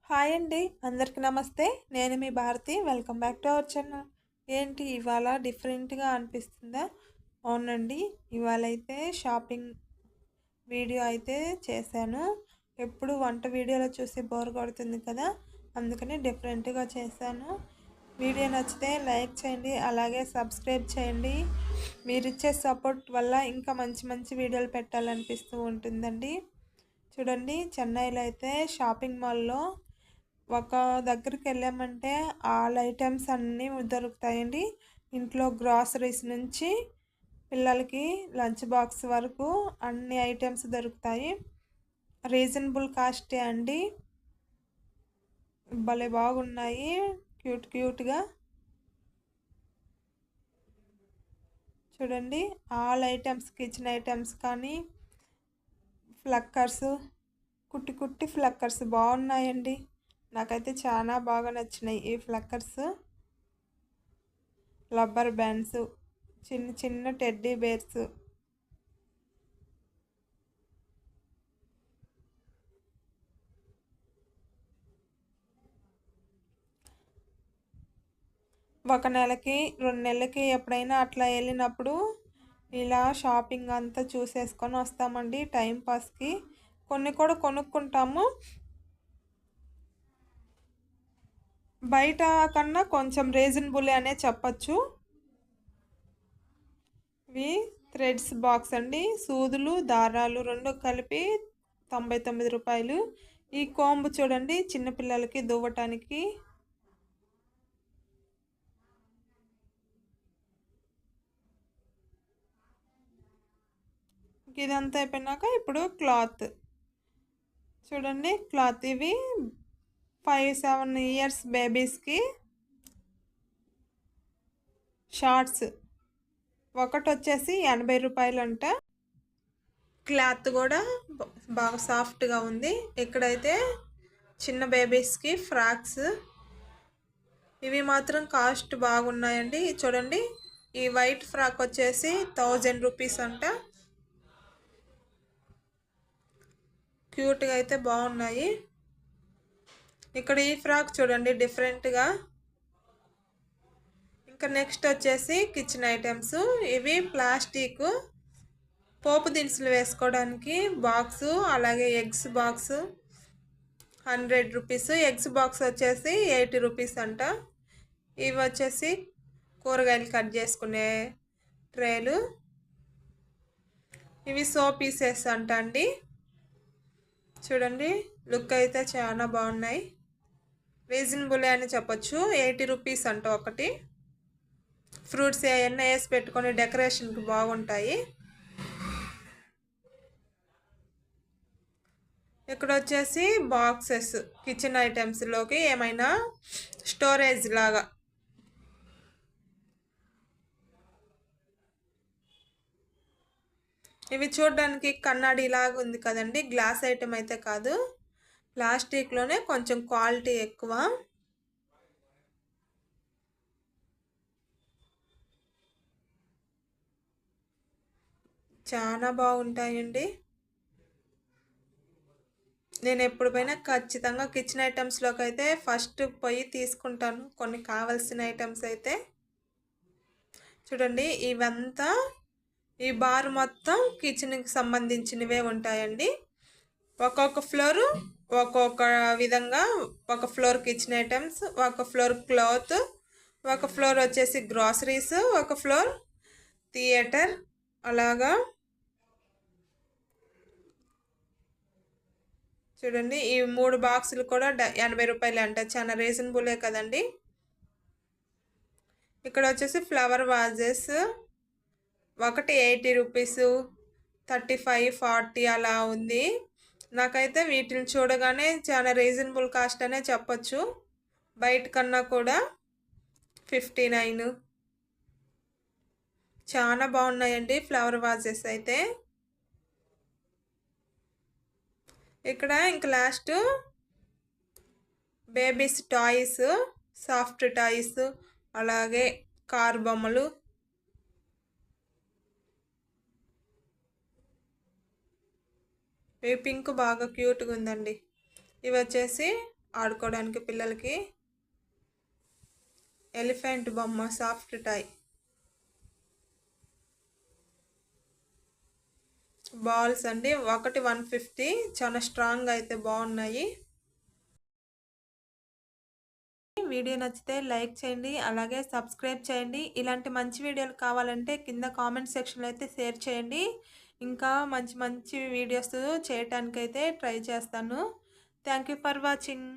Hi అండి, అందరికి నమస్తే. నేను మీ Bharati. Welcome back to our channel. ఏంటి ఇవాళ డిఫరెంట్గా అనిపిస్తుందా? అవునండి, ఇవాళ అయితే షాపింగ్ వీడియో అయితే చేశాను. ఎప్పుడు వంట వీడియోలో చూసి బోర్ కొడుతుంది కదా, అందుకని డిఫరెంట్గా చేశాను. వీడియో నచ్చితే లైక్ చేయండి, అలాగే సబ్స్క్రైబ్ చేయండి. మీరు ఇచ్చే సపోర్ట్ వల్ల ఇంకా మంచి మంచి వీడియోలు పెట్టాలనిపిస్తూ ఉంటుందండి. చూడండి, చెన్నైలో అయితే షాపింగ్ మాల్లో ఒక దగ్గరికి వెళ్ళామంటే ఆల్ ఐటమ్స్ అన్నీ దొరుకుతాయండి. ఇంట్లో గ్రాసరీస్ నుంచి పిల్లలకి లంచ్ బాక్స్ వరకు అన్ని ఐటమ్స్ దొరుకుతాయి. రీజనబుల్ కాస్టే అండి, భలే బాగున్నాయి, క్యూట్ క్యూట్గా. చూడండి, ఆల్ ఐటమ్స్, కిచెన్ ఐటమ్స్ కానీ ఫ్లక్కర్స్, కుట్టి కుట్టి ఫ్లక్కర్స్ బాగున్నాయండి. నాకైతే చాలా బాగా నచ్చినాయి ఈ ఫ్లక్కర్స్. రబ్బర్ బ్యాండ్స్, చిన్న చిన్న టెడ్డీ బేర్స్, ఒక నెలకి 2 నెలలకి ఎప్పుడైనా అట్లా వెళ్ళినప్పుడు ఇలా షాపింగ్ అంతా చూసేసుకొని వస్తామండి టైంపాస్కి. కొన్ని కూడా కొనుక్కుంటాము, బయట కన్నా కొంచెం రీజనబుల్ అనే చెప్పచ్చు. ఇవి థ్రెడ్స్ బాక్స్ అండి, సూదులు దారాలు రెండు కలిపి 99 రూపాయలు. ఈ కోంబు చూడండి, చిన్నపిల్లలకి దువ్వటానికి. ఇదంతా అయిపోయినాక ఇప్పుడు క్లాత్ చూడండి, క్లాత్ ఇవి 5-7 ఇయర్స్ బేబీస్కి షార్ట్స్, ఒకటి వచ్చేసి 80 రూపాయలు అంట. క్లాత్ కూడా బాగా సాఫ్ట్గా ఉంది. ఇక్కడైతే చిన్న బేబీస్కి ఫ్రాక్స్, ఇవి మాత్రం కాస్ట్ బాగున్నాయండి. చూడండి, ఈ వైట్ ఫ్రాక్ వచ్చేసి 1000 రూపీస్ అంట. క్యూట్గా అయితే బాగున్నాయి. ఇక్కడ ఈ ఫ్రాక్ చూడండి డిఫరెంట్గా. ఇంకా నెక్స్ట్ వచ్చేసి కిచెన్ ఐటమ్స్, ఇవి ప్లాస్టిక్ పోపు దినుసులు వేసుకోవడానికి బాక్సు, అలాగే eggs box 100 rupees. Eggs box వచ్చేసి 80 రూపీస్ అంట. ఇవి వచ్చేసి కూరగాయలు కట్ చేసుకునే ట్రేలు, ఇవి సో పీసెస్ అంట అండి. చూడండి, లుక్ అయితే చాలా బాగున్నాయి, రీజనబుల్ అని చెప్పొచ్చు. 80 రూపీస్ అంట ఒకటి. ఫ్రూట్స్ అవన్నీ వేసి పెట్టుకొని డెకరేషన్కి బాగుంటాయి. ఇక్కడ వచ్చేసి బాక్సెస్, కిచెన్ ఐటమ్స్లోకి ఏమైనా స్టోరేజ్ లాగా. ఇవి చూడడానికి కண்ணాడి లాగా ఉంది కదండి, గ్లాస్ ఐటమ్ అయితే కాదు, ప్లాస్టిక్లోనే కొంచెం క్వాలిటీ ఎక్కువ. చాలా బాగుంటాయండి. నేను ఎప్పుడు పోయినా ఖచ్చితంగా కిచెన్ ఐటమ్స్లోకి అయితే ఫస్ట్ పోయి తీసుకుంటాను కొన్ని కావాల్సిన ఐటమ్స్ అయితే. చూడండి, ఇవంతా ఈ బార్ మొత్తం కిచెన్కి సంబంధించినవే ఉంటాయండి. ఒక్కొక్క ఫ్లోరు ఒక్కొక్క విధంగా, ఒక ఫ్లోర్ కిచెన్ ఐటమ్స్, ఒక ఫ్లోర్ క్లాత్, ఒక ఫ్లోర్ వచ్చేసి గ్రాసరీస్, ఒక ఫ్లోర్ థియేటర్, అలాగా. చూడండి, ఈ 3 బాక్సులు కూడా 80 రూపాయలు అంట, చాలా రీజనబులే కదండి. ఇక్కడ వచ్చేసి ఫ్లవర్ వాజెస్ ఒకటి 80 రూపీస్, 35, 40 అలా ఉంది. నాకైతే వీటిని చూడగానే చాలా రీజనబుల్ కాస్ట్ అనే చెప్పచ్చు, బయట కన్నా కూడా. 59. చాలా బాగున్నాయండి ఫ్లవర్ వాజెస్ అయితే. ఇక్కడ ఇంక last babies toys, soft toys, అలాగే కార్ బొమ్మలు. ఈ పింక్ బాగా క్యూట్గా ఉందండి. ఇవి వచ్చేసి ఆడుకోవడానికి పిల్లలకి ఎలిఫెంట్ బొమ్మ సాఫ్ట్ టాయ్, బాల్స్ అండి ఒకటి 150, చాలా స్ట్రాంగ్ అయితే బాగున్నాయి. వీడియో నచ్చితే లైక్ చేయండి, అలాగే సబ్స్క్రైబ్ చేయండి. ఇలాంటి మంచి వీడియోలు కావాలంటే కింద కామెంట్ సెక్షన్లో అయితే షేర్ చేయండి. ఇంకా మంచి మంచి వీడియోస్ చేయటానికైతే ట్రై చేస్తాను. Thank you for watching.